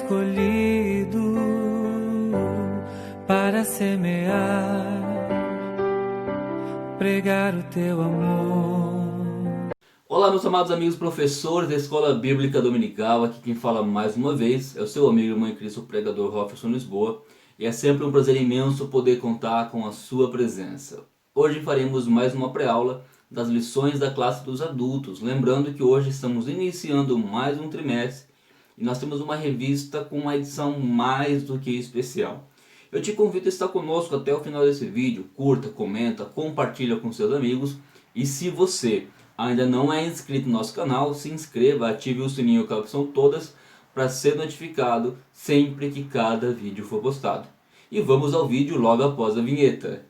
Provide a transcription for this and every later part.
escolhido para semear, pregar o teu amor. Olá, meus amados amigos professores da Escola Bíblica Dominical. Aqui quem fala mais uma vez é o seu amigo e irmão em Cristo, o pregador Rofferson Lisboa. E é sempre um prazer imenso poder contar com a sua presença. Hoje faremos mais uma pré-aula das lições da classe dos adultos. Lembrando que hoje estamos iniciando mais um trimestre e nós temos uma revista com uma edição mais do que especial. Eu te convido a estar conosco até o final desse vídeo. Curta, comenta, compartilha com seus amigos. E se você ainda não é inscrito no nosso canal, se inscreva, ative o sininho com a opção todas para ser notificado sempre que cada vídeo for postado. E vamos ao vídeo logo após a vinheta.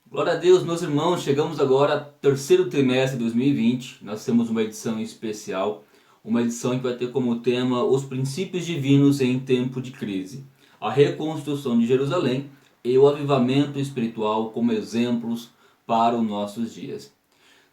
Glória a Deus, meus irmãos, chegamos agora ao terceiro trimestre de 2020. Nós temos uma edição especial, uma edição que vai ter como tema os princípios divinos em tempo de crise, a reconstrução de Jerusalém e o avivamento espiritual como exemplos para os nossos dias.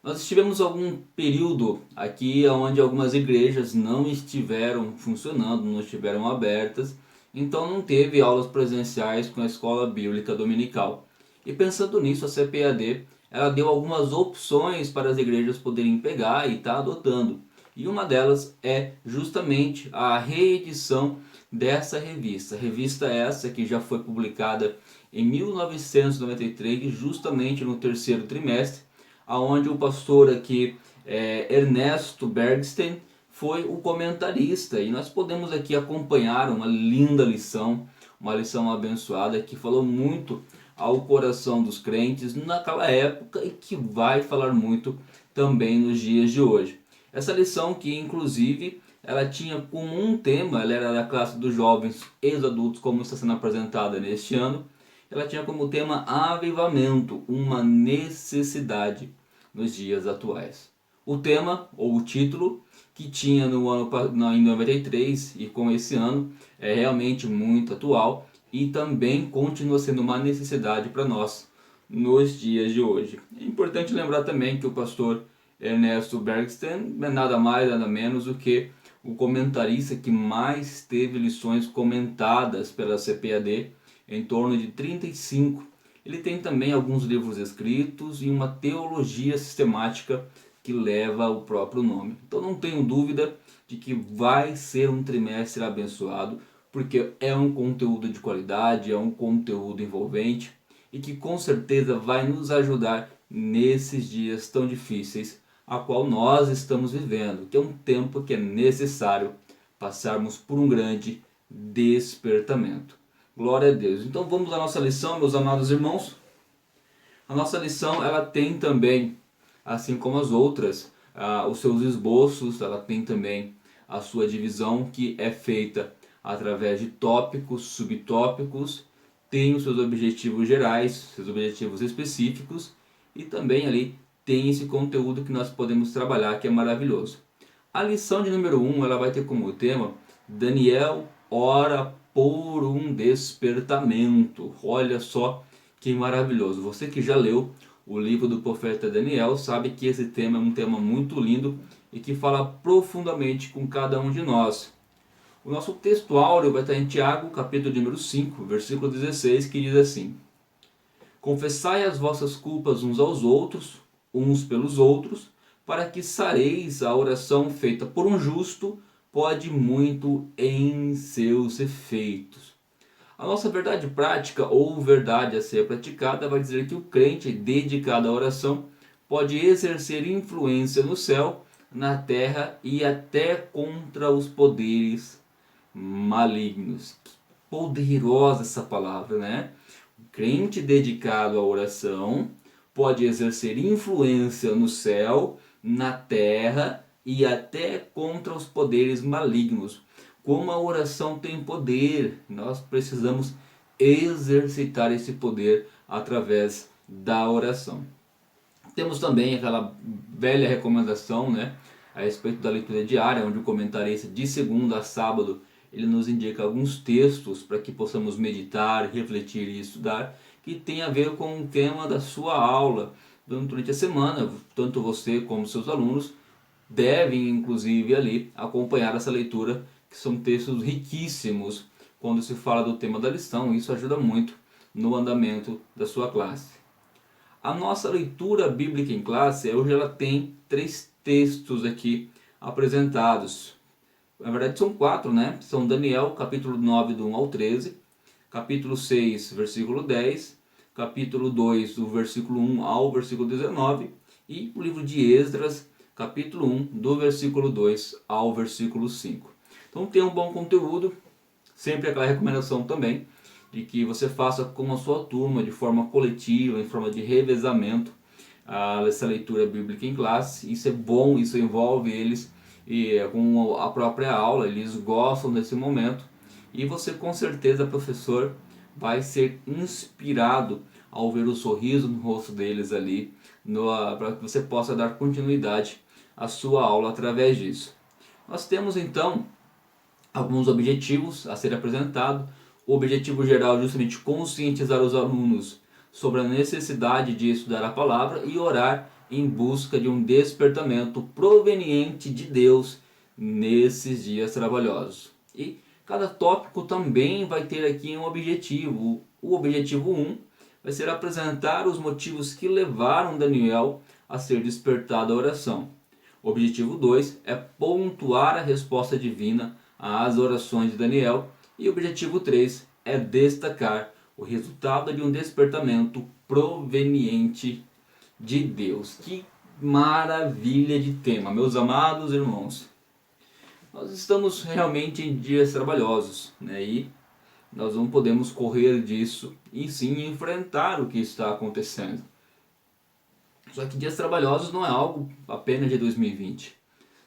Nós estivemos algum período aqui onde algumas igrejas não estiveram funcionando, não estiveram abertas, então não teve aulas presenciais com a Escola Bíblica Dominical. E pensando nisso, a CPAD ela deu algumas opções para as igrejas poderem pegar e estar adotando. E uma delas é justamente a reedição dessa revista. Revista essa que já foi publicada em 1993, justamente no terceiro trimestre, onde o pastor aqui, Ernesto Bergsten, foi o comentarista. E nós podemos aqui acompanhar uma linda lição, uma lição abençoada que falou muito ao coração dos crentes naquela época e que vai falar muito também nos dias de hoje. Essa lição que inclusive ela tinha como um tema, ela era da classe dos jovens ex-adultos como está sendo apresentada neste ano, ela tinha como tema avivamento, uma necessidade nos dias atuais. O tema ou o título que tinha em 93 e com esse ano é realmente muito atual e também continua sendo uma necessidade para nós nos dias de hoje. É importante lembrar também que o pastor Ernesto Bergsten é nada mais nada menos do que o comentarista que mais teve lições comentadas pela CPAD, em torno de 35. Ele tem também alguns livros escritos e uma teologia sistemática que leva o próprio nome. Então não tenho dúvida de que vai ser um trimestre abençoado, porque é um conteúdo de qualidade, é um conteúdo envolvente e que com certeza vai nos ajudar nesses dias tão difíceis a qual nós estamos vivendo, que é um tempo que é necessário passarmos por um grande despertamento. Glória a Deus. Então vamos à nossa lição, meus amados irmãos. A nossa lição ela tem também, assim como as outras, os seus esboços, ela tem também a sua divisão que é feita através de tópicos, subtópicos, tem os seus objetivos gerais, seus objetivos específicos e também ali tem esse conteúdo que nós podemos trabalhar que é maravilhoso. A lição de número 1 ela vai ter como tema Daniel ora por um despertamento. Olha só que maravilhoso. Você que já leu o livro do profeta Daniel sabe que esse tema é um tema muito lindo e que fala profundamente com cada um de nós. O nosso texto áureo vai estar em Tiago, capítulo número 5, versículo 16, que diz assim: Confessai as vossas culpas uns aos outros, uns pelos outros, para que sareis. A oração feita por um justo pode muito em seus efeitos. A nossa verdade prática ou verdade a ser praticada vai dizer que o crente dedicado à oração pode exercer influência no céu, na terra e até contra os poderes malignos. Que poderosa essa palavra, né? O crente dedicado à oração pode exercer influência no céu, na terra e até contra os poderes malignos. Como a oração tem poder, nós precisamos exercitar esse poder através da oração. Temos também aquela velha recomendação, né, a respeito da leitura diária, onde o comentarista de segunda a sábado ele nos indica alguns textos para que possamos meditar, refletir e estudar, que tem a ver com o tema da sua aula durante a semana. Tanto você como seus alunos devem, inclusive, ali acompanhar essa leitura, que são textos riquíssimos quando se fala do tema da lição. Isso ajuda muito no andamento da sua classe. A nossa leitura bíblica em classe, hoje ela tem 3 textos aqui apresentados. Na verdade são 4, né? São Daniel, capítulo 9, do 1 ao 13, capítulo 6, versículo 10, capítulo 2, do versículo 1 ao versículo 19, e o livro de Esdras, capítulo 1, do versículo 2 ao versículo 5. Então tem um bom conteúdo, sempre aquela recomendação também, de que você faça com a sua turma, de forma coletiva, em forma de revezamento, essa leitura bíblica em classe. Isso é bom, isso envolve eles e com a própria aula, eles gostam desse momento, e você com certeza, professor, vai ser inspirado ao ver o sorriso no rosto deles ali, para que você possa dar continuidade à sua aula através disso. Nós temos então alguns objetivos a ser apresentado. O objetivo geral é justamente conscientizar os alunos sobre a necessidade de estudar a palavra e orar em busca de um despertamento proveniente de Deus nesses dias trabalhosos. E cada tópico também vai ter aqui um objetivo. O objetivo 1 vai ser apresentar os motivos que levaram Daniel a ser despertado à oração. O objetivo 2 é pontuar a resposta divina às orações de Daniel. E o objetivo 3 é destacar o resultado de um despertamento proveniente de Deus. Que maravilha de tema, meus amados irmãos. Nós estamos realmente em dias trabalhosos, né? E nós não podemos correr disso e sim enfrentar o que está acontecendo. Só que dias trabalhosos não é algo apenas de 2020.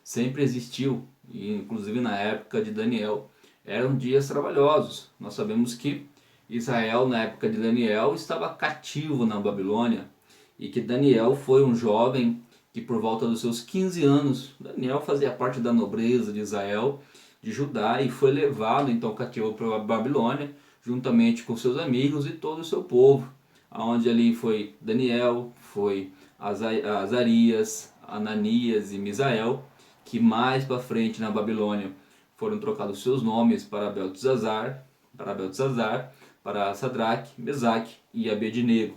Sempre existiu, e inclusive na época de Daniel, eram dias trabalhosos. Nós sabemos que Israel, na época de Daniel, estava cativo na Babilônia, e que Daniel foi um jovem que, por volta dos seus 15 anos, Daniel fazia parte da nobreza de Israel, de Judá, e foi levado então cativo para a Babilônia, juntamente com seus amigos e todo o seu povo, onde ali foi Daniel, foi Azarias, Ananias e Misael, que mais para frente na Babilônia foram trocados seus nomes para Beltesazar, para Sadraque, Mesaque e Abednego.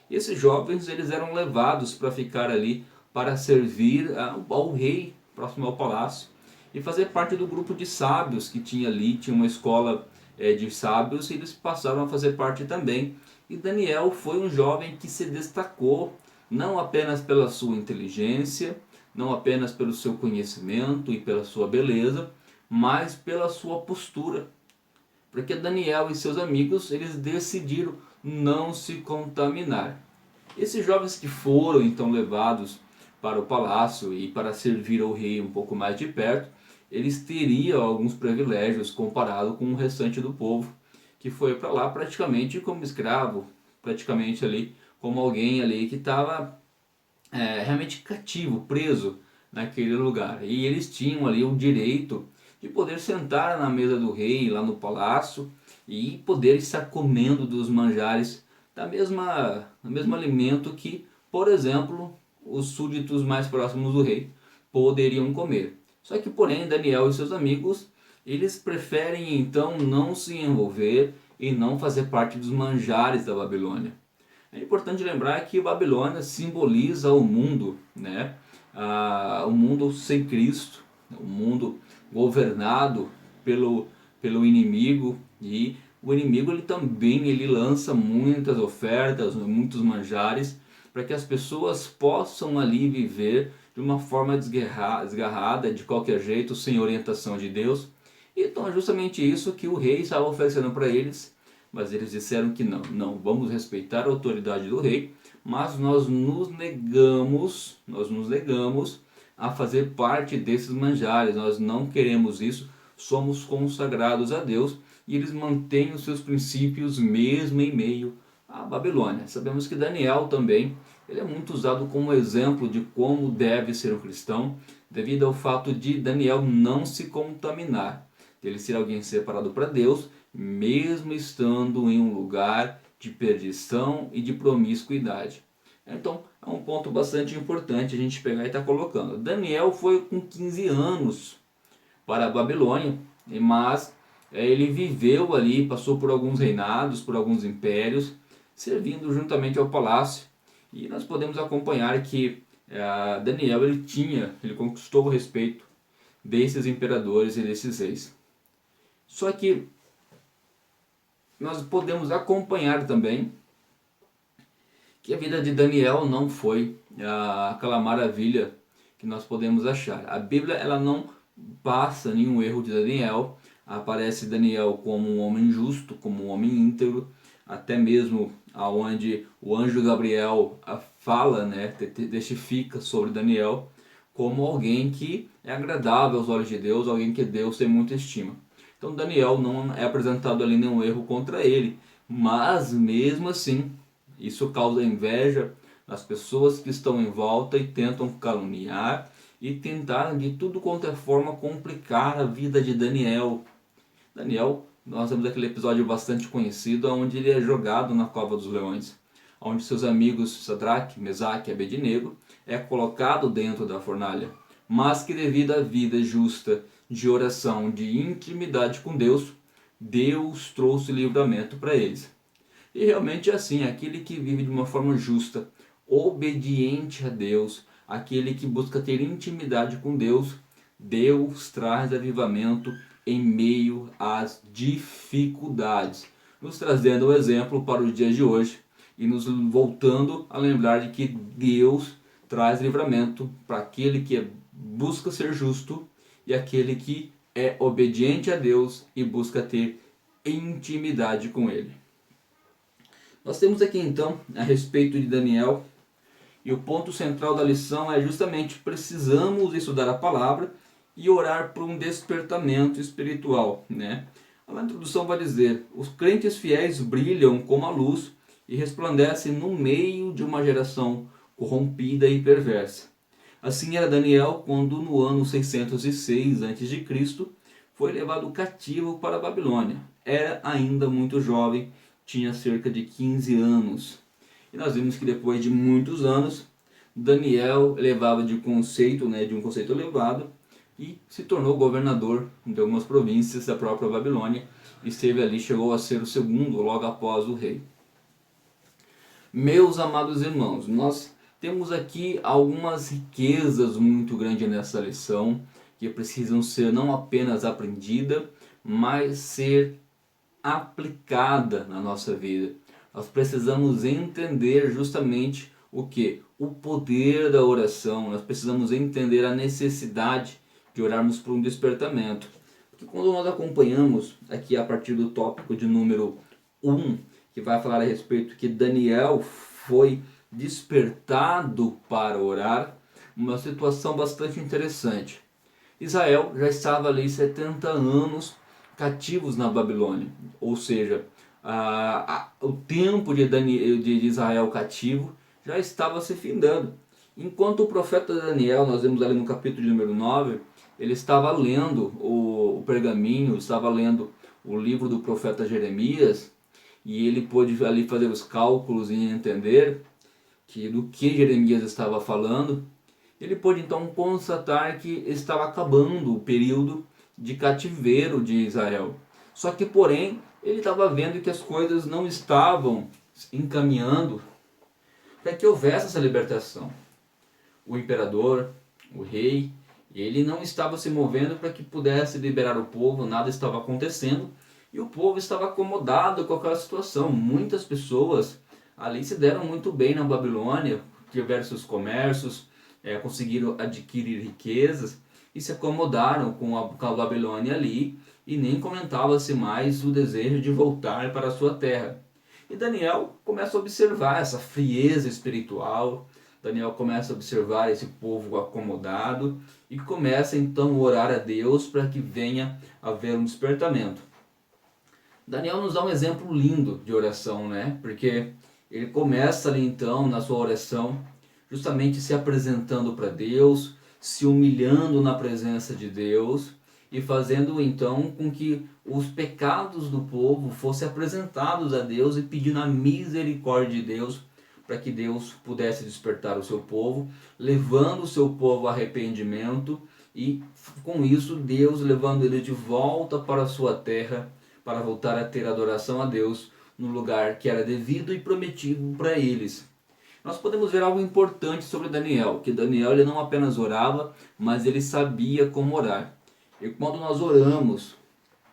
E esses jovens eles eram levados para ficar ali para servir ao rei próximo ao palácio e fazer parte do grupo de sábios que tinha ali, tinha uma escola de sábios, e eles passaram a fazer parte também. E Daniel foi um jovem que se destacou não apenas pela sua inteligência, não apenas pelo seu conhecimento e pela sua beleza, mas pela sua postura. Porque Daniel e seus amigos, eles decidiram não se contaminar. Esses jovens que foram então levados para o palácio e para servir ao rei um pouco mais de perto, eles teriam alguns privilégios comparado com o restante do povo, que foi para lá praticamente como escravo, praticamente ali como alguém ali que estava realmente cativo, preso naquele lugar. E eles tinham ali o direito de poder sentar na mesa do rei lá no palácio e poder estar comendo dos manjares do mesmo alimento que, por exemplo, os súditos mais próximos do rei poderiam comer. Só que, porém, Daniel e seus amigos, eles preferem então não se envolver e não fazer parte dos manjares da Babilônia. É importante lembrar que Babilônia simboliza o mundo, né? O mundo sem Cristo, o mundo governado pelo inimigo, e o inimigo ele lança muitas ofertas, muitos manjares, para que as pessoas possam ali viver de uma forma desgarrada, de qualquer jeito, sem orientação de Deus. Então é justamente isso que o rei estava oferecendo para eles, mas eles disseram que não, vamos respeitar a autoridade do rei, mas nós nos negamos a fazer parte desses manjares, nós não queremos isso, somos consagrados a Deus, e eles mantêm os seus princípios mesmo em meio à Babilônia. Sabemos que Daniel também, ele é muito usado como exemplo de como deve ser um cristão, devido ao fato de Daniel não se contaminar, ele ser alguém separado para Deus, mesmo estando em um lugar de perdição e de promiscuidade. Então, é um ponto bastante importante a gente pegar e estar colocando. Daniel foi com 15 anos para a Babilônia, mas ele viveu ali, passou por alguns reinados, por alguns impérios, servindo juntamente ao palácio. E nós podemos acompanhar que Daniel ele conquistou o respeito desses imperadores e desses reis. Só que nós podemos acompanhar também que a vida de Daniel não foi aquela maravilha que nós podemos achar. A Bíblia ela não passa nenhum erro de Daniel. Aparece Daniel como um homem justo, como um homem íntegro, até mesmo aonde o anjo Gabriel fala, né, testifica sobre Daniel como alguém que é agradável aos olhos de Deus, alguém que Deus tem muita estima. Então Daniel não é apresentado ali nenhum erro contra ele, mas mesmo assim isso causa inveja nas pessoas que estão em volta e tentam caluniar e tentar de tudo quanto é forma complicar a vida de Daniel. Daniel, nós temos aquele episódio bastante conhecido onde ele é jogado na cova dos leões, onde seus amigos Sadraque, Mesaque e Abednego é colocado dentro da fornalha, mas que devido à vida justa de oração, de intimidade com Deus, Deus trouxe livramento para eles. E realmente é assim, aquele que vive de uma forma justa, obediente a Deus, aquele que busca ter intimidade com Deus, Deus traz avivamento em meio às dificuldades, nos trazendo o exemplo para os dias de hoje e nos voltando a lembrar de que Deus traz livramento para aquele que busca ser justo e aquele que é obediente a Deus e busca ter intimidade com Ele. Nós temos aqui então a respeito de Daniel, e o ponto central da lição é justamente precisamos estudar a palavra e orar por um despertamento espiritual, né? A introdução vai dizer: os crentes fiéis brilham como a luz e resplandecem no meio de uma geração corrompida e perversa. Assim era Daniel quando no ano 606 a.C. foi levado cativo para a Babilônia. Era ainda muito jovem, tinha cerca de 15 anos. E nós vimos que depois de muitos anos, Daniel levava de um conceito elevado e se tornou governador de algumas províncias da própria Babilônia. E esteve ali, chegou a ser o segundo logo após o rei. Meus amados irmãos, nós temos aqui algumas riquezas muito grandes nessa lição, que precisam ser não apenas aprendidas, mas ser aplicada na nossa vida. Nós precisamos entender justamente o que? O poder da oração. Nós precisamos entender a necessidade de orarmos por um despertamento. Porque quando nós acompanhamos aqui a partir do tópico de número 1, que vai falar a respeito que Daniel foi despertado para orar, uma situação bastante interessante. Israel já estava ali 70 anos cativos na Babilônia, ou seja, o tempo de Israel cativo já estava se findando. Enquanto o profeta Daniel, nós vemos ali no capítulo de número 9, ele estava lendo o pergaminho, estava lendo o livro do profeta Jeremias, e ele pôde ali fazer os cálculos e entender do que Jeremias estava falando. Ele pôde então constatar que estava acabando o período de cativeiro de Israel. Só que, porém, ele estava vendo que as coisas não estavam encaminhando para que houvesse essa libertação. O imperador, o rei, ele não estava se movendo para que pudesse liberar o povo, nada estava acontecendo e o povo estava acomodado com aquela situação. Muitas pessoas ali se deram muito bem na Babilônia, tiveram seus comércios, conseguiram adquirir riquezas e se acomodaram com a Babilônia ali e nem comentava-se mais o desejo de voltar para a sua terra. E Daniel começa a observar essa frieza espiritual, Daniel começa a observar esse povo acomodado e começa então a orar a Deus para que venha haver um despertamento. Daniel nos dá um exemplo lindo de oração, né? Porque ele começa ali então na sua oração justamente se apresentando para Deus, se humilhando na presença de Deus e fazendo então com que os pecados do povo fossem apresentados a Deus e pedindo a misericórdia de Deus para que Deus pudesse despertar o seu povo, levando o seu povo ao arrependimento e com isso Deus levando ele de volta para a sua terra para voltar a ter adoração a Deus no lugar que era devido e prometido para eles. Nós podemos ver algo importante sobre Daniel, que Daniel ele não apenas orava, mas ele sabia como orar. E quando nós oramos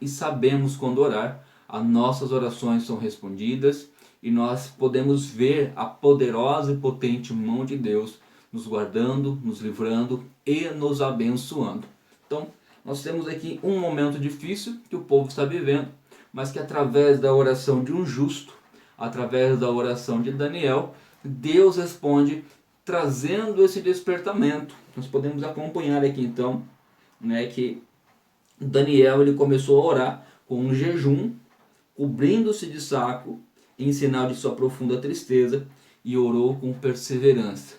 e sabemos quando orar, as nossas orações são respondidas e nós podemos ver a poderosa e potente mão de Deus nos guardando, nos livrando e nos abençoando. Então, nós temos aqui um momento difícil que o povo está vivendo, mas que através da oração de um justo, através da oração de Daniel, Deus responde trazendo esse despertamento. Nós podemos acompanhar aqui então, né, que Daniel ele começou a orar com um jejum, cobrindo-se de saco, em sinal de sua profunda tristeza, e orou com perseverança.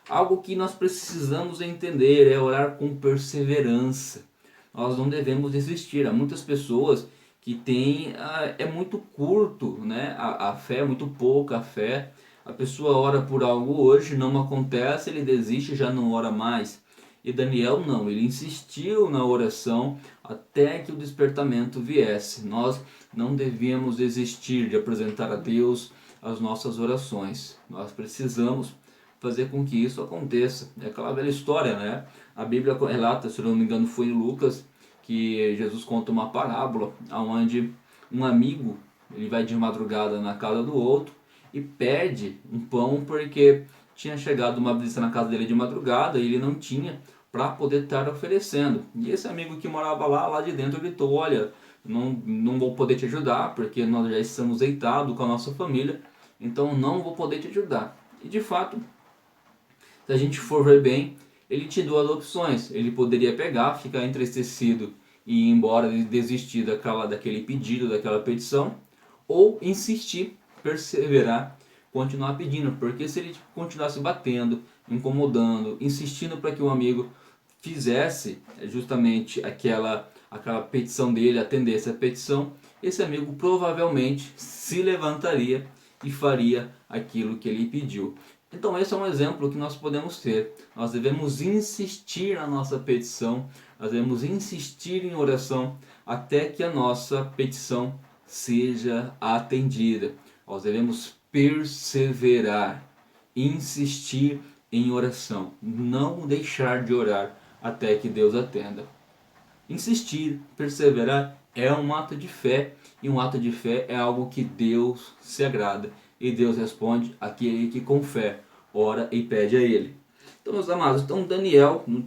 Algo que nós precisamos entender é orar com perseverança. Nós não devemos desistir. Há muitas pessoas que têm, é muito curto, né? A fé é muito pouca, a fé. A pessoa ora por algo hoje, não acontece, ele desiste, já não ora mais. E Daniel não, ele insistiu na oração até que o despertamento viesse. Nós não devíamos desistir de apresentar a Deus as nossas orações. Nós precisamos fazer com que isso aconteça. É aquela velha história, né? A Bíblia relata, se não me engano foi em Lucas, que Jesus conta uma parábola onde um amigo ele vai de madrugada na casa do outro e pede um pão porque tinha chegado uma visita na casa dele de madrugada e ele não tinha para poder estar oferecendo. E esse amigo que morava lá de dentro gritou: olha, não vou poder te ajudar porque nós já estamos deitados com a nossa família, então não vou poder te ajudar. E de fato, se a gente for ver bem, ele te deu as opções. Ele poderia pegar, ficar entristecido e ir embora e desistir daquele pedido, daquela petição, ou insistir, perseverar, continuar pedindo, porque se ele continuasse batendo, incomodando, insistindo para que o amigo fizesse justamente aquela petição dele, atendesse a petição, esse amigo provavelmente se levantaria e faria aquilo que ele pediu. Então esse é um exemplo que nós podemos ter. Nós devemos insistir na nossa petição, nós devemos insistir em oração até que a nossa petição seja atendida. Nós devemos perseverar, insistir em oração, não deixar de orar até que Deus atenda. Insistir, perseverar é um ato de fé, e um ato de fé é algo que Deus se agrada, e Deus responde àquele que com fé ora e pede a Ele. Então, meus amados, Daniel, no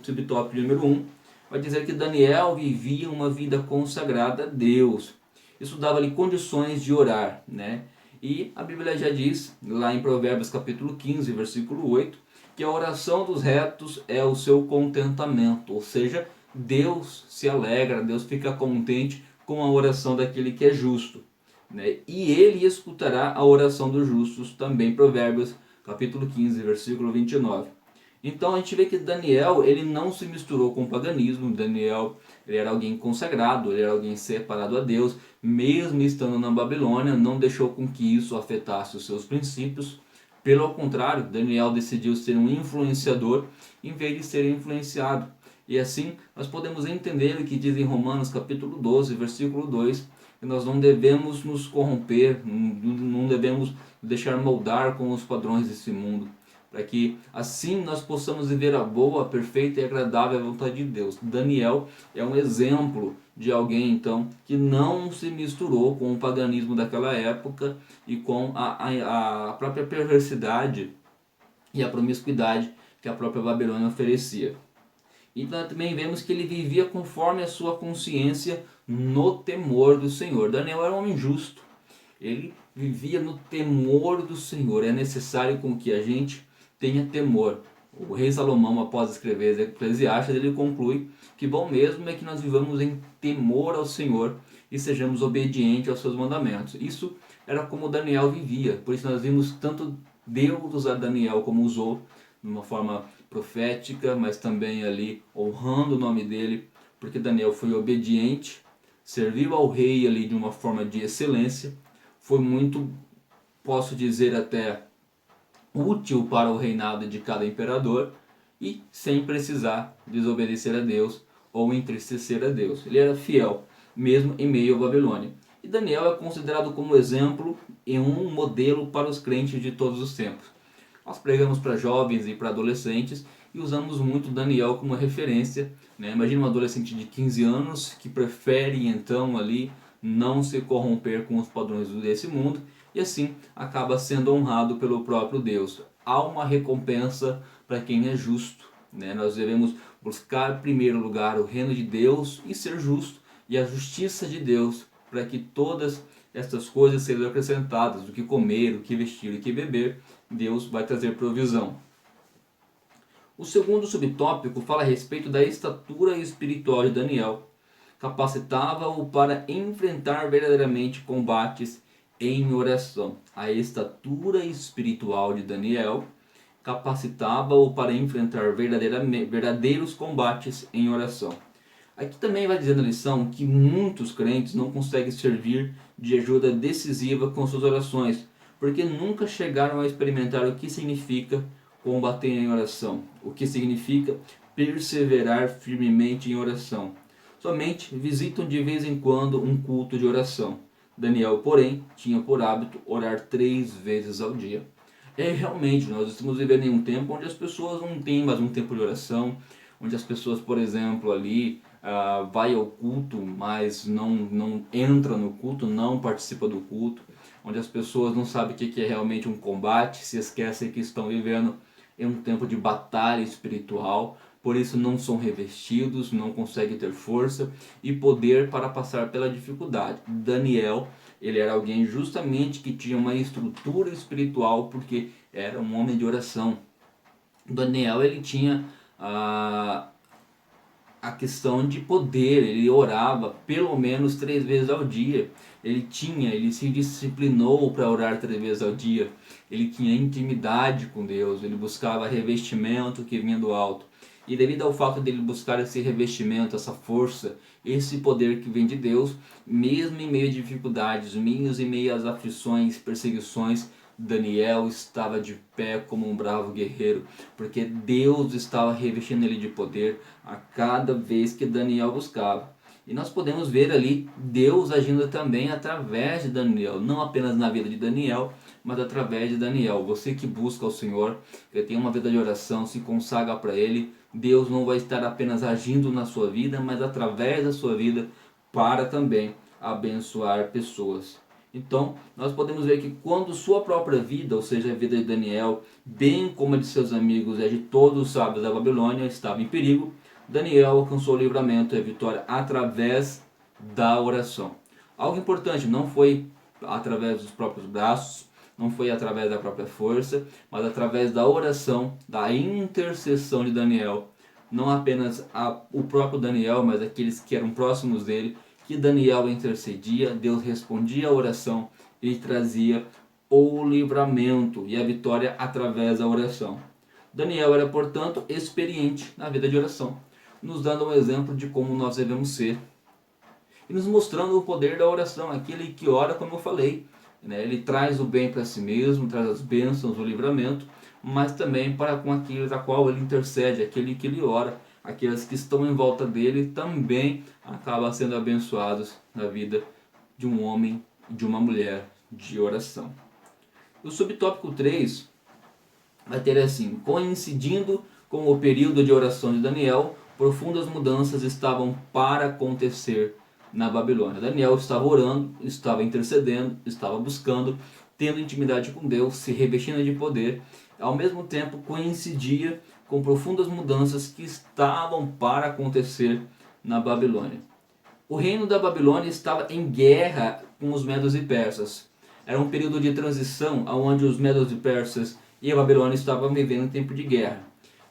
subtópico número 1, vai dizer que Daniel vivia uma vida consagrada a Deus. Isso dava-lhe condições de orar, né? E a Bíblia já diz, lá em Provérbios capítulo 15, versículo 8, que a oração dos retos é o seu contentamento, ou seja, Deus se alegra, Deus fica contente com a oração daquele que é justo, né? E Ele escutará a oração dos justos, também Provérbios capítulo 15, versículo 29. Então a gente vê que Daniel ele não se misturou com o paganismo. Daniel ele era alguém consagrado, ele era alguém separado a Deus, mesmo estando na Babilônia, não deixou com que isso afetasse os seus princípios. Pelo contrário, Daniel decidiu ser um influenciador em vez de ser influenciado. E assim nós podemos entender o que diz em Romanos capítulo 12, versículo 2, que nós não devemos nos corromper, não devemos deixar moldar com os padrões desse mundo, para que assim nós possamos viver a boa, perfeita e agradável vontade de Deus. Daniel é um exemplo de alguém então que não se misturou com o paganismo daquela época e com a própria perversidade e a promiscuidade que a própria Babilônia oferecia. E nós também vemos que ele vivia conforme a sua consciência no temor do Senhor. Daniel era um homem justo, ele vivia no temor do Senhor. É necessário com que a gente tenha temor. O rei Salomão, após escrever Eclesiastes, ele conclui que bom mesmo é que nós vivamos em temor ao Senhor e sejamos obedientes aos seus mandamentos. Isso era como Daniel vivia, por isso nós vimos tanto Deus usar Daniel como usou, de uma forma profética, mas também ali honrando o nome dele, porque Daniel foi obediente, serviu ao rei ali de uma forma de excelência, foi muito, posso dizer até, útil para o reinado de cada imperador e sem precisar desobedecer a Deus ou entristecer a Deus. Ele era fiel, mesmo em meio à Babilônia. E Daniel é considerado como exemplo e um modelo para os crentes de todos os tempos. Nós pregamos para jovens e para adolescentes e usamos muito Daniel como referência, né? Imagina um adolescente de 15 anos que prefere então ali não se corromper com os padrões desse mundo e assim acaba sendo honrado pelo próprio Deus. Há uma recompensa para quem é justo, né? Nós devemos buscar em primeiro lugar o reino de Deus e ser justo e a justiça de Deus para que todas estas coisas sejam acrescentadas, o que comer, o que vestir, o que beber, Deus vai trazer provisão. O segundo subtópico fala a respeito da estatura espiritual de Daniel. Capacitava-o para enfrentar verdadeiramente combates em oração. A estatura espiritual de Daniel capacitava-o para enfrentar verdadeiros combates em oração. Aqui também vai dizer na lição que muitos crentes não conseguem servir de ajuda decisiva com suas orações, porque nunca chegaram a experimentar o que significa combater em oração, o que significa perseverar firmemente em oração. Somente visitam de vez em quando um culto de oração. Daniel, porém, tinha por hábito orar 3 vezes ao dia. Realmente, nós estamos vivendo em um tempo onde as pessoas não têm mais um tempo de oração, onde as pessoas, por exemplo, ali vai ao culto, mas não entra no culto, não participa do culto, onde as pessoas não sabem o que é realmente um combate, se esquecem que estão vivendo em um tempo de batalha espiritual, por isso não são revestidos, não conseguem ter força e poder para passar pela dificuldade. Daniel, ele era alguém justamente que tinha uma estrutura espiritual, porque era um homem de oração. Daniel, ele tinha a questão de poder, ele orava pelo menos 3 vezes ao dia. Ele se disciplinou para orar 3 vezes ao dia. Ele tinha intimidade com Deus, ele buscava revestimento que vinha do alto. E devido ao fato dele buscar esse revestimento, essa força, esse poder que vem de Deus, mesmo em meio a dificuldades, mesmo em meio às aflições, perseguições, Daniel estava de pé como um bravo guerreiro, porque Deus estava revestindo ele de poder a cada vez que Daniel buscava. E nós podemos ver ali Deus agindo também através de Daniel, não apenas na vida de Daniel, mas através de Daniel. Você que busca o Senhor, que tem uma vida de oração, se consagra para Ele, Deus não vai estar apenas agindo na sua vida, mas através da sua vida para também abençoar pessoas. Então, nós podemos ver que quando sua própria vida, ou seja, a vida de Daniel, bem como a de seus amigos e a de todos os sábios da Babilônia, estava em perigo, Daniel alcançou o livramento e a vitória através da oração. Algo importante, não foi através dos próprios braços, não foi através da própria força, mas através da oração, da intercessão de Daniel. Não apenas o próprio Daniel, mas aqueles que eram próximos dele, que Daniel intercedia, Deus respondia à oração e trazia o livramento e a vitória através da oração. Daniel era, portanto, experiente na vida de oração, nos dando um exemplo de como nós devemos ser e nos mostrando o poder da oração. Aquele que ora, como eu falei, né, ele traz o bem para si mesmo, traz as bênçãos, o livramento, mas também para com aqueles a qual ele intercede, aquele que ele ora, aqueles que estão em volta dele também acabam sendo abençoados na vida de um homem e de uma mulher de oração. O subtópico 3 vai ter assim: coincidindo com o período de oração de Daniel, profundas mudanças estavam para acontecer na Babilônia. Daniel estava orando, estava intercedendo, estava buscando, tendo intimidade com Deus, se revestindo de poder. Ao mesmo tempo coincidia com profundas mudanças que estavam para acontecer na Babilônia. O reino da Babilônia estava em guerra com os medos e persas. Era um período de transição onde os medos e persas e a Babilônia estavam vivendo um tempo de guerra.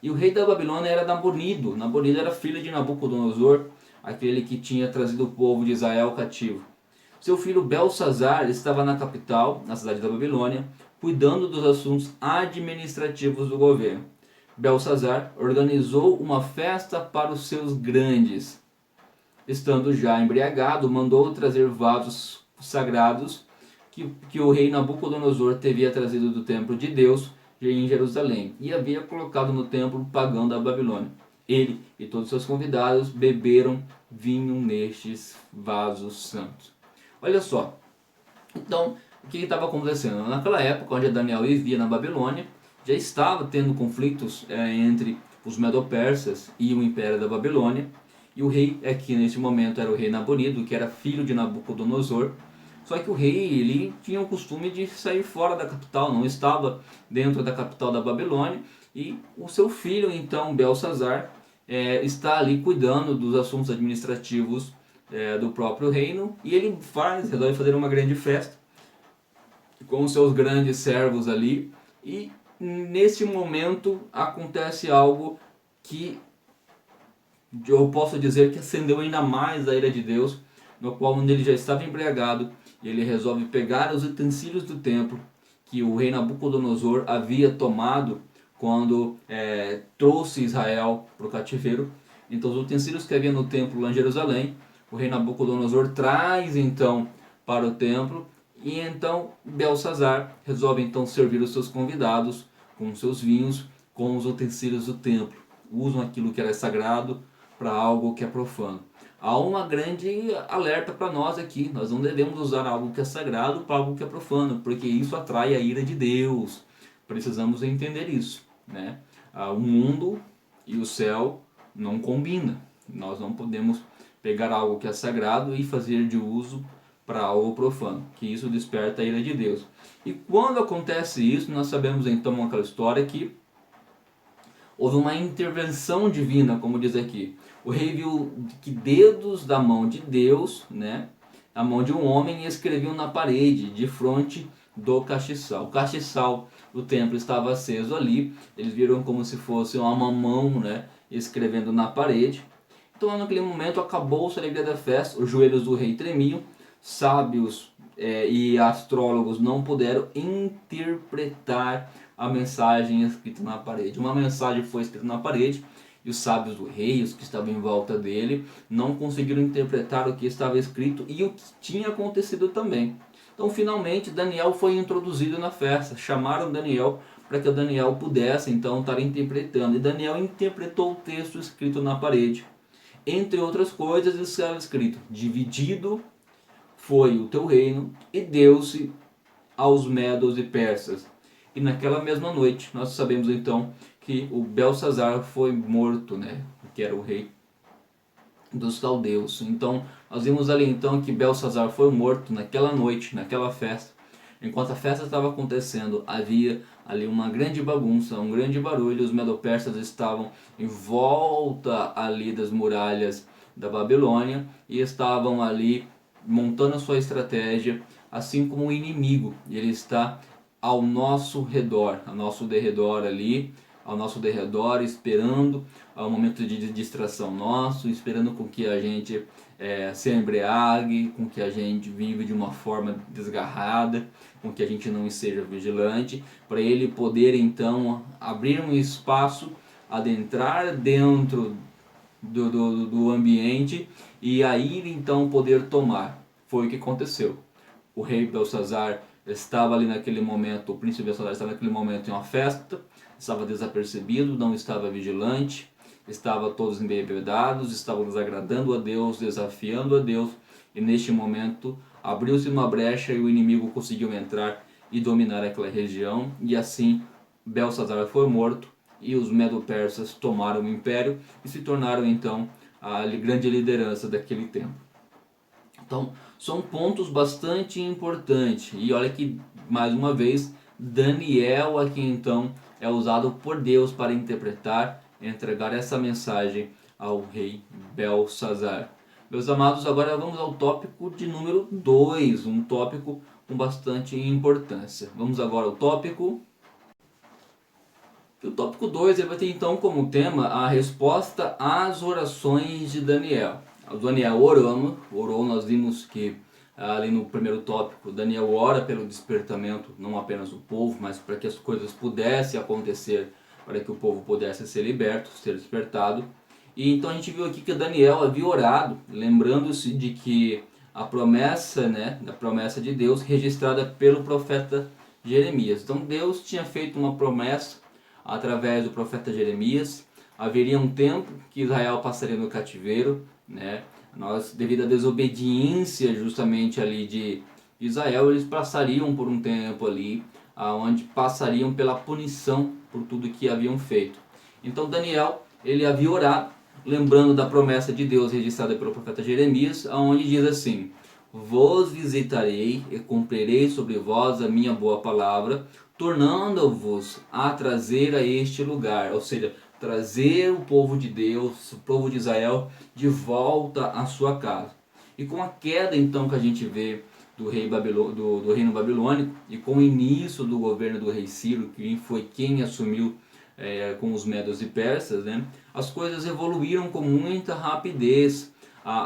E o rei da Babilônia era Nabonido. Nabonido era filho de Nabucodonosor, aquele que tinha trazido o povo de Israel cativo. Seu filho Belsazar estava na capital, na cidade da Babilônia, cuidando dos assuntos administrativos do governo. Belsazar organizou uma festa para os seus grandes. estando já embriagado, mandou trazer vasos sagrados que o rei Nabucodonosor teria trazido do templo de Deus em Jerusalém e havia colocado no templo pagão da Babilônia. Ele e todos seus convidados beberam vinho nestes vasos santos. Olha só, então o que estava acontecendo? Naquela época, onde Daniel vivia na Babilônia, já estava tendo conflitos entre os Medo-Persas e o Império da Babilônia, e o rei aqui nesse momento era o rei Nabonido, que era filho de Nabucodonosor. Só que o rei ele tinha o costume de sair fora da capital, não estava dentro da capital da Babilônia, e o seu filho então, Belsazar, está ali cuidando dos assuntos administrativos do próprio reino, e ele resolve fazer uma grande festa com os seus grandes servos ali, e nesse momento acontece algo que eu posso dizer que acendeu ainda mais a ira de Deus, no qual ele já estava embriagado, e ele resolve pegar os utensílios do templo que o rei Nabucodonosor havia tomado quando trouxe Israel para o cativeiro. Então os utensílios que havia no templo lá em Jerusalém, o rei Nabucodonosor traz então para o templo, e então Belsazar resolve então servir os seus convidados com os seus vinhos, com os utensílios do templo. Usam aquilo que era sagrado para algo que é profano. Há uma grande alerta para nós aqui. Nós não devemos usar algo que é sagrado para algo que é profano, porque isso atrai a ira de Deus. Precisamos entender isso, né? O mundo e o céu não combinam. Nós não podemos pegar algo que é sagrado e fazer de uso para algo profano, que isso desperta a ira de Deus. E quando acontece isso, nós sabemos então aquela história que houve uma intervenção divina, como diz aqui. O rei viu que dedos da mão de Deus, né, a mão de um homem, escreviam na parede, de frente do castiçal. O castiçal do templo estava aceso ali, eles viram como se fosse uma mão, né, escrevendo na parede. Então naquele momento acabou-se a alegria da festa, os joelhos do rei tremiam, sábios e astrólogos não puderam interpretar a mensagem escrita na parede. Uma mensagem foi escrita na parede e os sábios do rei, os que estavam em volta dele, não conseguiram interpretar o que estava escrito e o que tinha acontecido também. Então finalmente Daniel foi introduzido na festa, chamaram Daniel para que Daniel pudesse então estar interpretando, e Daniel interpretou o texto escrito na parede. Entre outras coisas estava escrito: dividido foi o teu reino e deu-se aos medos e persas. E naquela mesma noite nós sabemos então que o Belsazar foi morto, né, que era o rei dos caldeus. Então nós vimos ali então que Belsazar foi morto naquela noite, naquela festa. Enquanto a festa estava acontecendo, havia ali uma grande bagunça, um grande barulho. Os medo-persas estavam em volta ali das muralhas da Babilônia e estavam ali montando a sua estratégia, assim como o inimigo. Ele está ao nosso redor, ao nosso derredor ali, ao nosso derredor, esperando ao momento de distração nosso, esperando com que a gente se embriague, com que a gente vive de uma forma desgarrada, com que a gente não seja vigilante, para ele poder então abrir um espaço, adentrar dentro do ambiente e aí então poder tomar. Foi o que aconteceu. O rei Belsazar estava ali naquele momento, o príncipe Belsazar estava naquele momento em uma festa, estava desapercebido, não estava vigilante, estava todos embebedados, estavam desagradando a Deus, desafiando a Deus, e neste momento abriu-se uma brecha e o inimigo conseguiu entrar e dominar aquela região, e assim Belsazar foi morto e os Medo-Persas tomaram o império e se tornaram então a grande liderança daquele tempo. Então são pontos bastante importantes, e olha que mais uma vez Daniel aqui então é usado por Deus para interpretar, entregar essa mensagem ao rei Belsazar. Meus amados, agora vamos ao tópico de número 2, um tópico com bastante importância. Vamos agora ao tópico. O tópico 2 vai ter então como tema a resposta às orações de Daniel. O Daniel orou, nós vimos que ali no primeiro tópico, Daniel ora pelo despertamento, não apenas do povo, mas para que as coisas pudessem acontecer, para que o povo pudesse ser liberto, ser despertado. E então a gente viu aqui que Daniel havia orado, lembrando-se de que a promessa, né, da promessa de Deus registrada pelo profeta Jeremias. Então Deus tinha feito uma promessa através do profeta Jeremias. Haveria um tempo que Israel passaria no cativeiro, né? Devido à desobediência justamente ali de Israel, eles passariam por um tempo ali, onde passariam pela punição por tudo que haviam feito. Então Daniel, ele havia orado, lembrando da promessa de Deus registrada pelo profeta Jeremias, onde diz assim: vos visitarei e cumprirei sobre vós a minha boa palavra, tornando-vos a trazer a este lugar, ou seja, trazer o povo de Deus, o povo de Israel, de volta à sua casa. E com a queda então que a gente vê do reino babilônico, e com o início do governo do rei Ciro, que foi quem assumiu com os medos e persas, né, as coisas evoluíram com muita rapidez.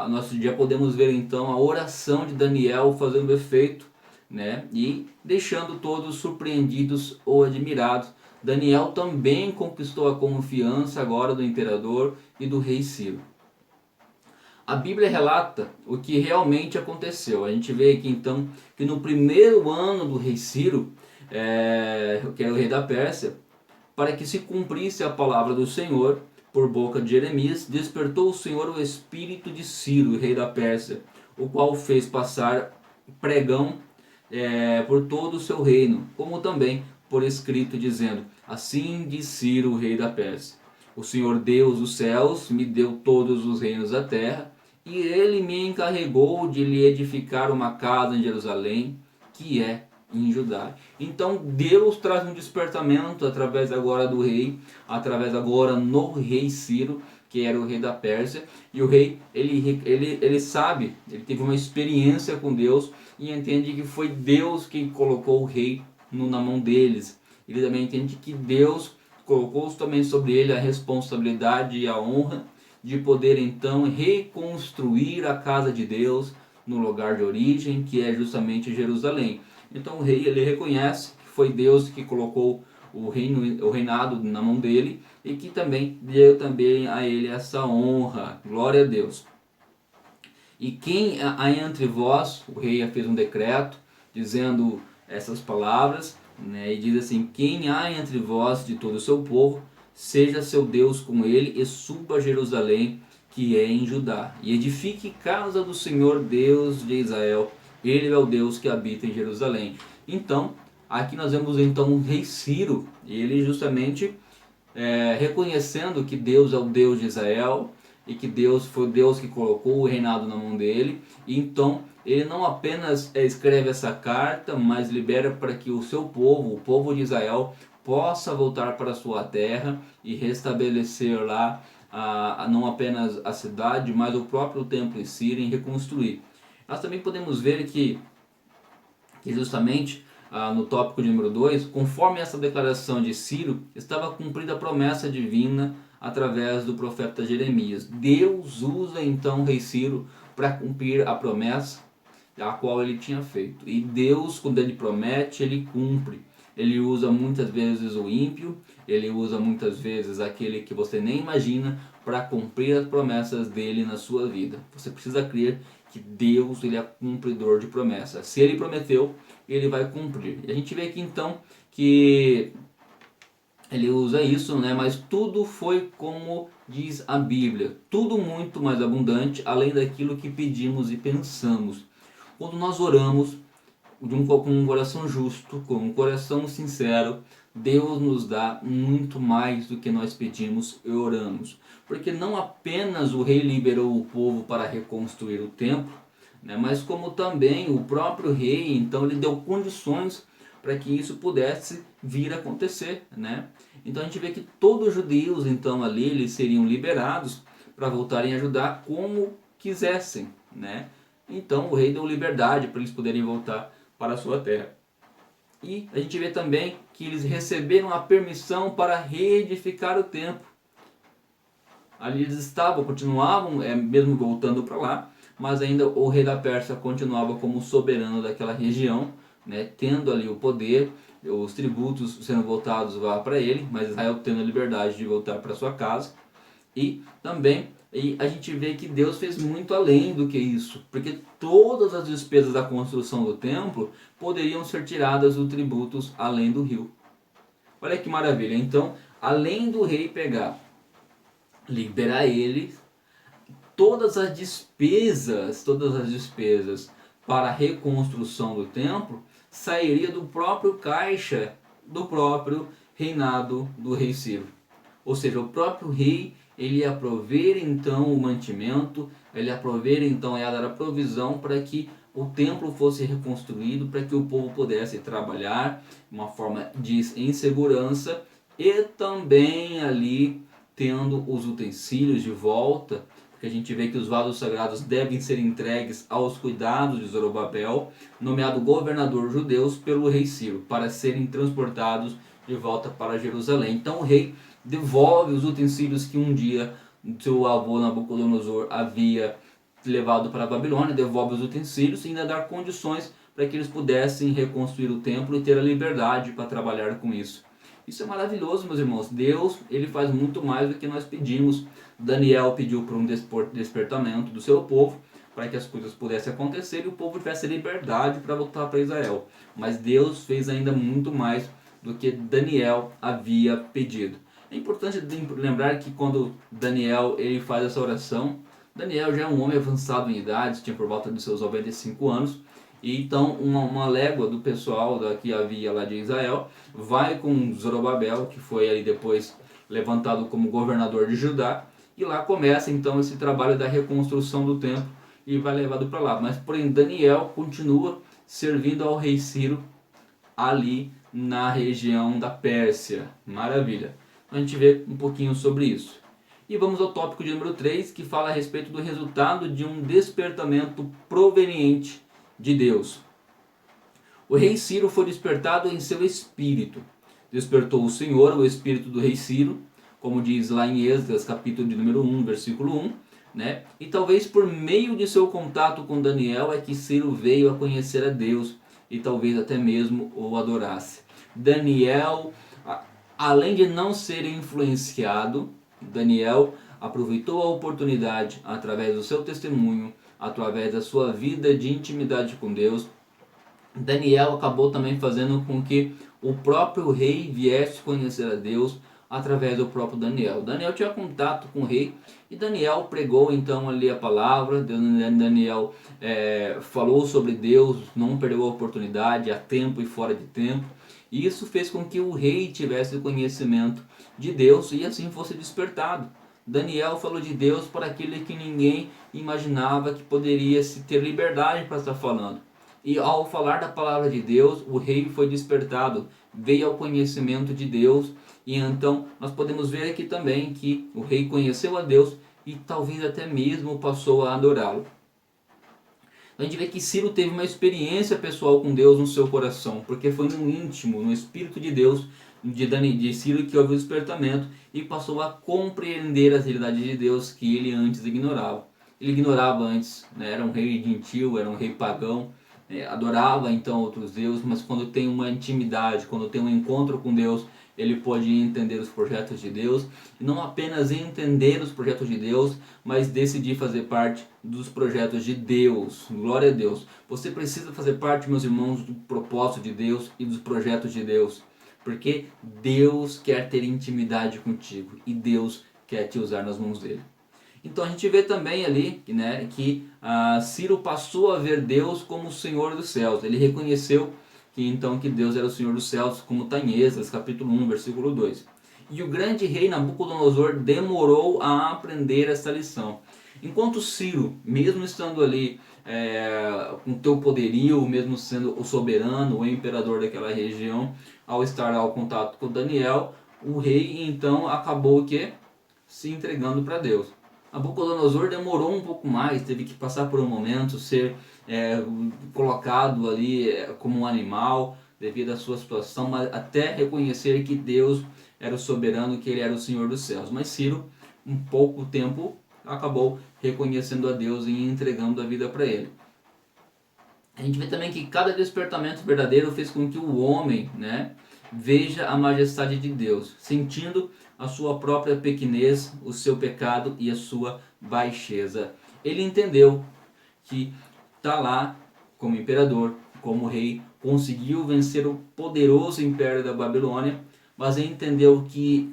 Nós já podemos ver então a oração de Daniel fazendo efeito, né, e deixando todos surpreendidos ou admirados. Daniel também conquistou a confiança agora do imperador e do rei Ciro. A Bíblia relata o que realmente aconteceu. A gente vê aqui então que no primeiro ano do rei Ciro, que era o rei da Pérsia, para que se cumprisse a palavra do Senhor por boca de Jeremias, despertou o Senhor o espírito de Ciro, rei da Pérsia, o qual fez passar pregão por todo o seu reino, como também por escrito, dizendo: assim diz Ciro, rei da Pérsia: o Senhor Deus dos céus me deu todos os reinos da terra, e ele me encarregou de lhe edificar uma casa em Jerusalém, que é em Judá. Então Deus traz um despertamento através agora do rei, através agora no rei Ciro, que era o rei da Pérsia. E o rei, ele sabe, ele teve uma experiência com Deus e entende que foi Deus quem colocou o rei na mão deles. Ele também entende que Deus colocou também sobre ele a responsabilidade e a honra de poder então reconstruir a casa de Deus no lugar de origem, que é justamente Jerusalém. Então o rei, ele reconhece que foi Deus que colocou o reinado na mão dele, e que também deu também a ele essa honra. Glória a Deus. E quem há entre vós, o rei fez um decreto dizendo essas palavras, né, e diz assim: quem há entre vós de todo o seu povo, seja seu Deus com ele, e suba a Jerusalém, que é em Judá, e edifique casa do Senhor Deus de Israel. Ele é o Deus que habita em Jerusalém. Então, aqui nós vemos então o rei Ciro, ele justamente reconhecendo que Deus é o Deus de Israel, e que Deus foi Deus que colocou o reinado na mão dele. E então ele não apenas escreve essa carta, mas libera para que o seu povo, o povo de Israel, possa voltar para a sua terra e restabelecer lá não apenas a cidade, mas o próprio templo em Ciro, e reconstruir. Nós também podemos ver que justamente no tópico de número 2, conforme essa declaração de Ciro, estava cumprida a promessa divina através do profeta Jeremias. Deus usa então o rei Ciro para cumprir a promessa a qual ele tinha feito. E Deus, quando ele promete, ele cumpre. Ele usa muitas vezes o ímpio, ele usa muitas vezes aquele que você nem imagina para cumprir as promessas dele na sua vida. Você precisa crer que Deus, ele é cumpridor de promessas. Se ele prometeu, ele vai cumprir. E a gente vê aqui então que ele usa isso, né? Mas tudo foi como diz a Bíblia, tudo muito mais abundante, além daquilo que pedimos e pensamos. Quando nós oramos com um coração justo, com um coração sincero, Deus nos dá muito mais do que nós pedimos e oramos. Porque não apenas o rei liberou o povo para reconstruir o templo, né, mas como também o próprio rei, então ele deu condições para que isso pudesse vir a acontecer, né? Então a gente vê que todos os judeus então ali eles seriam liberados para voltarem a ajudar como quisessem, né? Então o rei deu liberdade para eles poderem voltar para a sua terra. E a gente vê também que eles receberam a permissão para reedificar o templo. Ali eles estavam, continuavam, mesmo voltando para lá, mas ainda o rei da Pérsia continuava como soberano daquela região, né, tendo ali o poder, os tributos sendo voltados para ele, mas Israel tendo a liberdade de voltar para sua casa. E também a gente vê que Deus fez muito além do que isso, porque todas as despesas da construção do templo poderiam ser tiradas dos tributos além do rio. Olha que maravilha. Então, além do rei pegar, liberar ele, todas as despesas para a reconstrução do templo sairia do próprio caixa do próprio reinado do rei Ciro. Ou seja, o próprio rei, ele ia prover então o mantimento, ele ia prover então, ia dar a provisão para que o templo fosse reconstruído, para que o povo pudesse trabalhar de uma forma em segurança e também ali tendo os utensílios de volta, porque a gente vê que os vasos sagrados devem ser entregues aos cuidados de Zorobabel, nomeado governador judeus pelo rei Ciro, para serem transportados de volta para Jerusalém. Então o rei devolve os utensílios que um dia seu avô Nabucodonosor havia levado para a Babilônia, devolve os utensílios e ainda dá condições para que eles pudessem reconstruir o templo e ter a liberdade para trabalhar com isso. Isso é maravilhoso, meus irmãos. Deus, ele faz muito mais do que nós pedimos. Daniel pediu por um despertamento do seu povo, para que as coisas pudessem acontecer e o povo tivesse liberdade para voltar para Israel. Mas Deus fez ainda muito mais do que Daniel havia pedido. É importante lembrar que quando Daniel ele faz essa oração, Daniel já é um homem avançado em idade, tinha por volta de seus 95 anos, e então uma légua do pessoal que havia lá de Israel vai com Zorobabel, que foi ali depois levantado como governador de Judá, e lá começa então esse trabalho da reconstrução do templo e vai levado para lá. Mas porém Daniel continua servindo ao rei Ciro ali na região da Pérsia. Maravilha. A gente vê um pouquinho sobre isso. E vamos ao tópico de número 3, que fala a respeito do resultado de um despertamento proveniente de Deus. O rei Ciro foi despertado em seu espírito. Despertou o Senhor, o espírito do rei Ciro, como diz lá em Esdras, capítulo de número 1, versículo 1, né? E talvez por meio de seu contato com Daniel é que Ciro veio a conhecer a Deus e talvez até mesmo o adorasse. Daniel, além de não ser influenciado, Daniel aproveitou a oportunidade através do seu testemunho, através da sua vida de intimidade com Deus. Daniel acabou também fazendo com que o próprio rei viesse conhecer a Deus através do próprio Daniel. Daniel tinha contato com o rei e Daniel pregou então ali a palavra. Daniel falou sobre Deus, não perdeu a oportunidade a tempo e fora de tempo. E isso fez com que o rei tivesse conhecimento de Deus e assim fosse despertado. Daniel falou de Deus para aquele que ninguém imaginava que poderia se ter liberdade para estar falando. E ao falar da palavra de Deus, o rei foi despertado, veio ao conhecimento de Deus. E então nós podemos ver aqui também que o rei conheceu a Deus e talvez até mesmo passou a adorá-lo. A gente vê que Ciro teve uma experiência pessoal com Deus no seu coração, porque foi no íntimo, no Espírito de Deus, de Ciro, que houve o despertamento e passou a compreender as realidades de Deus que ele antes ignorava. Ele ignorava antes, né? Era um rei gentil, era um rei pagão, adorava então outros deuses, mas quando tem uma intimidade, quando tem um encontro com Deus, ele pode entender os projetos de Deus, e não apenas entender os projetos de Deus, mas decidir fazer parte dos projetos de Deus. Glória a Deus. Você precisa fazer parte, meus irmãos, do propósito de Deus e dos projetos de Deus, porque Deus quer ter intimidade contigo e Deus quer te usar nas mãos dele. Então a gente vê também ali, né, que Ciro passou a ver Deus como o Senhor dos céus. Ele reconheceu que Deus era o Senhor dos céus, como está em Esdras, capítulo 1, versículo 2. E o grande rei Nabucodonosor demorou a aprender essa lição. Enquanto Ciro, mesmo estando ali com teu poderio, mesmo sendo o soberano, o imperador daquela região, ao estar ao contato com Daniel, o rei então acabou se entregando para Deus. Nabucodonosor demorou um pouco mais, teve que passar por um momento, ser colocado ali como um animal devido à sua situação, mas até reconhecer que Deus era o soberano, que ele era o Senhor dos céus. Mas Ciro, um pouco tempo, acabou reconhecendo a Deus e entregando a vida para ele. A gente vê também que cada despertamento verdadeiro fez com que o homem, né, veja a majestade de Deus, sentindo a sua própria pequenez, o seu pecado e a sua baixeza. Ele entendeu que está lá como imperador, como rei, conseguiu vencer o poderoso império da Babilônia, mas ele entendeu que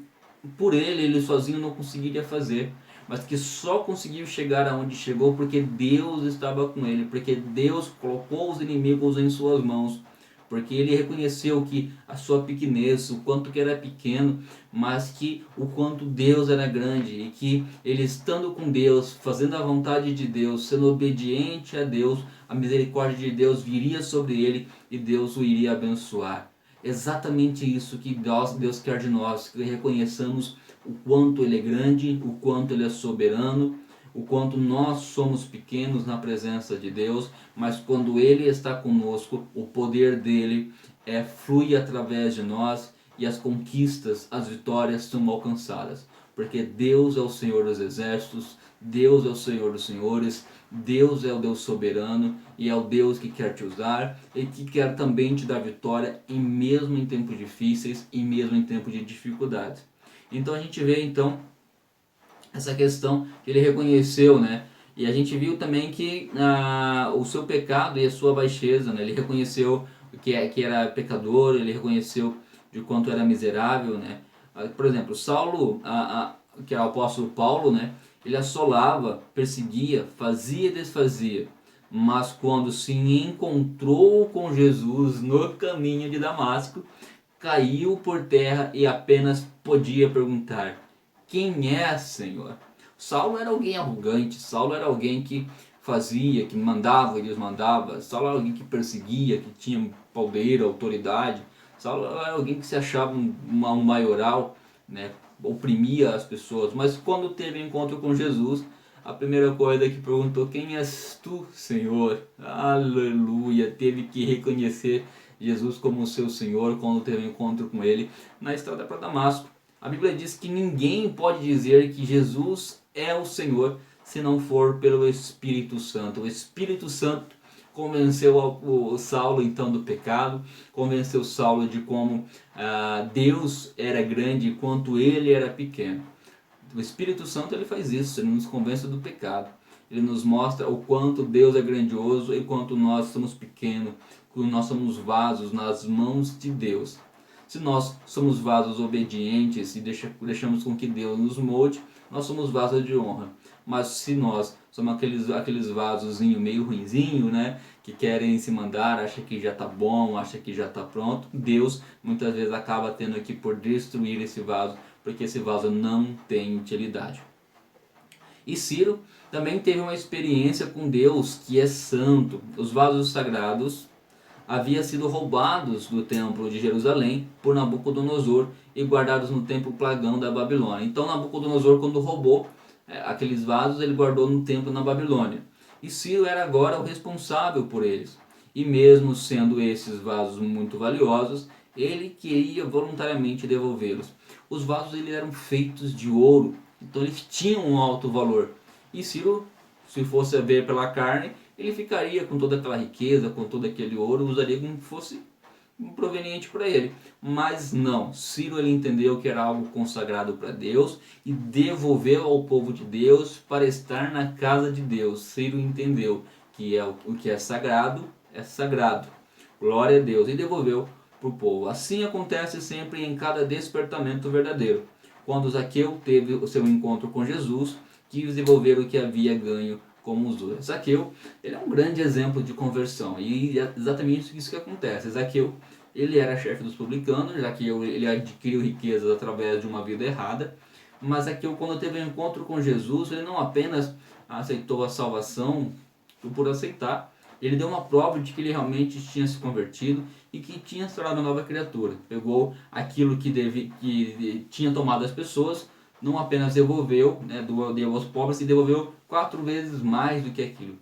por ele sozinho não conseguiria fazer, mas que só conseguiu chegar aonde chegou porque Deus estava com ele, porque Deus colocou os inimigos em suas mãos, porque ele reconheceu que a sua pequenez, o quanto que era pequeno, mas que o quanto Deus era grande, e que ele estando com Deus, fazendo a vontade de Deus, sendo obediente a Deus, a misericórdia de Deus viria sobre ele e Deus o iria abençoar. Exatamente isso que Deus quer de nós, que reconheçamos o quanto Ele é grande, o quanto Ele é soberano, o quanto nós somos pequenos na presença de Deus, mas quando Ele está conosco, o poder dele flui através de nós e as conquistas, as vitórias são alcançadas. Porque Deus é o Senhor dos exércitos, Deus é o Senhor dos senhores, Deus é o Deus soberano e é o Deus que quer te usar e que quer também te dar vitória, mesmo em tempos difíceis e mesmo em tempos de dificuldades. Então a gente vê então essa questão que ele reconheceu, né? E a gente viu também que o seu pecado e a sua baixeza, né? Ele reconheceu que era pecador, ele reconheceu de quanto era miserável, né? Por exemplo, Saulo, que é o apóstolo Paulo, né? Ele assolava, perseguia, fazia e desfazia. Mas quando se encontrou com Jesus no caminho de Damasco, caiu por terra e apenas podia perguntar: quem é, Senhor? Saulo era alguém arrogante, Saulo era alguém que fazia, que mandava e desmandava, Saulo era alguém que perseguia, que tinha poder, autoridade, Saulo era alguém que se achava um maioral, né? Oprimia as pessoas, mas quando teve encontro com Jesus, a primeira coisa que perguntou: quem és tu, Senhor? Aleluia, teve que reconhecer Jesus como o seu Senhor quando teve um encontro com ele na estrada para Damasco. A Bíblia diz que ninguém pode dizer que Jesus é o Senhor se não for pelo Espírito Santo. O Espírito Santo convenceu o Saulo então do pecado, convenceu Saulo de como Deus era grande e quanto ele era pequeno. O Espírito Santo ele faz isso, ele nos convence do pecado. Ele nos mostra o quanto Deus é grandioso e quanto nós somos pequenos, que nós somos vasos nas mãos de Deus. Se nós somos vasos obedientes e deixamos com que Deus nos molde, nós somos vasos de honra. Mas se nós somos aqueles vasos meio ruinzinho, né, que querem se mandar, acha que já está bom, acha que já está pronto, Deus muitas vezes acaba tendo que por destruir esse vaso, porque esse vaso não tem utilidade. E Ciro também teve uma experiência com Deus que é santo. Os vasos sagrados haviam sido roubados do templo de Jerusalém por Nabucodonosor e guardados no templo pagão da Babilônia. Então Nabucodonosor, quando roubou aqueles vasos, ele guardou no templo na Babilônia. E Ciro era agora o responsável por eles. E mesmo sendo esses vasos muito valiosos, ele queria voluntariamente devolvê-los. Os vasos eles eram feitos de ouro, então eles tinham um alto valor. E Ciro, se fosse a ver pela carne, ele ficaria com toda aquela riqueza, com todo aquele ouro, usaria como fosse proveniente para ele. Mas não, Ciro ele entendeu que era algo consagrado para Deus e devolveu ao povo de Deus para estar na casa de Deus. Ciro entendeu que o que é sagrado. Glória a Deus. E devolveu para o povo. Assim acontece sempre em cada despertamento verdadeiro. Quando Zaqueu teve o seu encontro com Jesus, quis devolver o que havia ganho como usura. Zaqueu, ele é um grande exemplo de conversão, e é exatamente isso que acontece. Zaqueu, ele era chefe dos publicanos, Zaqueu, ele adquiriu riquezas através de uma vida errada, mas Zaqueu, quando teve um encontro com Jesus, ele não apenas aceitou a salvação por aceitar, ele deu uma prova de que ele realmente tinha se convertido e que tinha se tornado uma nova criatura. Pegou aquilo que tinha tomado as pessoas, não apenas devolveu, né, deu aos pobres, e devolveu 4 vezes mais do que aquilo.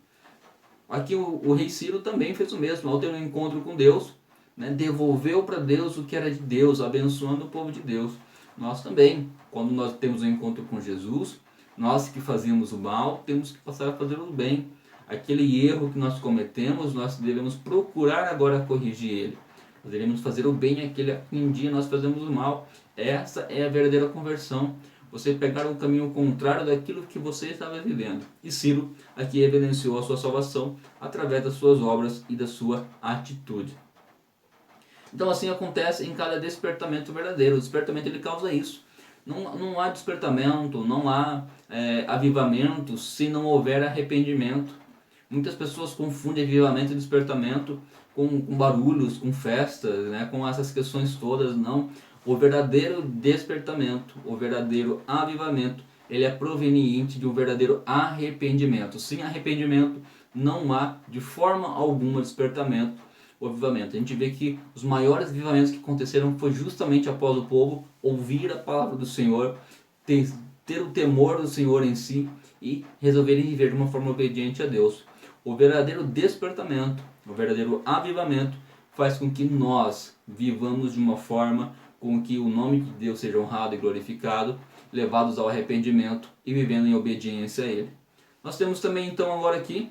Aqui o rei Ciro também fez o mesmo, ao ter um encontro com Deus, né, devolveu para Deus o que era de Deus, abençoando o povo de Deus. Nós também, quando nós temos um encontro com Jesus, nós que fazíamos o mal, temos que passar a fazer o bem. Aquele erro que nós cometemos, nós devemos procurar agora corrigir ele. Nós iremos fazer o bem àquele a quem um dia nós fazemos o mal. Essa é a verdadeira conversão. Você pegar o caminho contrário daquilo que você estava vivendo. E Ciro aqui evidenciou a sua salvação através das suas obras e da sua atitude. Então assim acontece em cada despertamento verdadeiro. O despertamento ele causa isso. Não há despertamento, não há avivamento se não houver arrependimento. Muitas pessoas confundem avivamento e despertamento com barulhos, com festas, né, com essas questões todas. Não. O verdadeiro despertamento, o verdadeiro avivamento, ele é proveniente de um verdadeiro arrependimento. Sem arrependimento não há de forma alguma despertamento ou avivamento. A gente vê que os maiores avivamentos que aconteceram foi justamente após o povo ouvir a palavra do Senhor, ter o temor do Senhor em si e resolverem viver de uma forma obediente a Deus. O verdadeiro despertamento, o verdadeiro avivamento faz com que nós vivamos de uma forma com que o nome de Deus seja honrado e glorificado, levados ao arrependimento e vivendo em obediência a Ele. Nós temos também então agora aqui,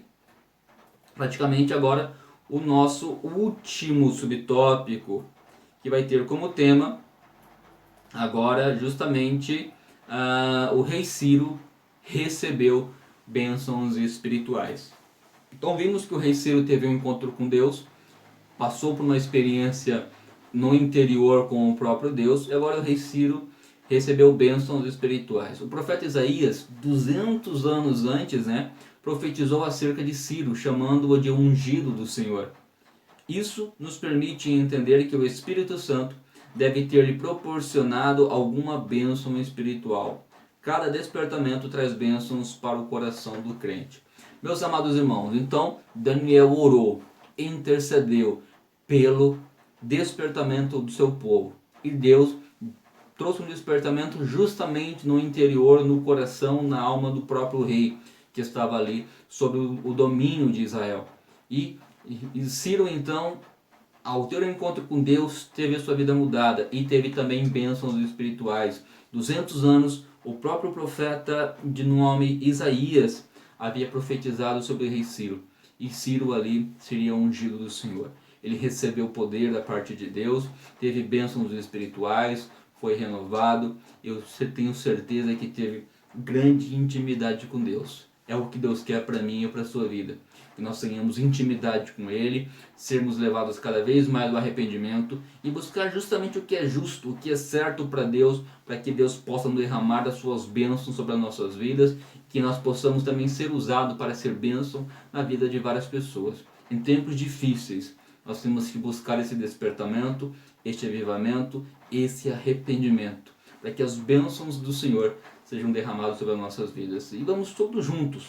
praticamente agora, o nosso último subtópico, que vai ter como tema agora justamente o rei Ciro recebeu bênçãos espirituais. Então vimos que o rei Ciro teve um encontro com Deus, passou por uma experiência no interior com o próprio Deus, e agora o rei Ciro recebeu bênçãos espirituais. O profeta Isaías, 200 anos antes, profetizou acerca de Ciro, chamando-o de ungido do Senhor. Isso nos permite entender que o Espírito Santo deve ter lhe proporcionado alguma bênção espiritual. Cada despertamento traz bênçãos para o coração do crente. Meus amados irmãos, então Daniel orou, intercedeu pelo despertamento do seu povo. E Deus trouxe um despertamento justamente no interior, no coração, na alma do próprio rei, que estava ali sob o domínio de Israel. E Ciro então, ao ter um encontro com Deus, teve a sua vida mudada e teve também bênçãos espirituais. 200 anos, o próprio profeta de nome Isaías havia profetizado sobre o rei Ciro. E Ciro ali seria ungido do Senhor. Ele recebeu o poder da parte de Deus, teve bênçãos espirituais, foi renovado. Eu tenho certeza que teve grande intimidade com Deus. É o que Deus quer para mim e para a sua vida. Que nós tenhamos intimidade com Ele, sermos levados cada vez mais ao arrependimento e buscar justamente o que é justo, o que é certo para Deus, para que Deus possa derramar as suas bênçãos sobre as nossas vidas, que nós possamos também ser usados para ser bênção na vida de várias pessoas. Em tempos difíceis, nós temos que buscar esse despertamento, este avivamento, esse arrependimento, para que as bênçãos do Senhor sejam derramadas sobre as nossas vidas. E vamos todos juntos,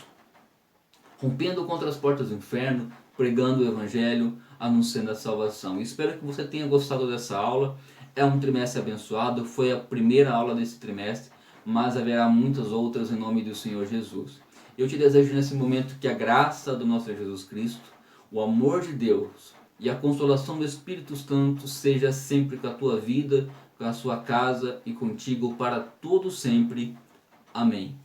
rompendo contra as portas do inferno, pregando o Evangelho, anunciando a salvação. Espero que você tenha gostado dessa aula. É um trimestre abençoado, foi a primeira aula desse trimestre, mas haverá muitas outras em nome do Senhor Jesus. Eu te desejo nesse momento que a graça do nosso Jesus Cristo, o amor de Deus e a consolação do Espírito Santo seja sempre com a tua vida, com a sua casa e contigo para todo sempre. Amém.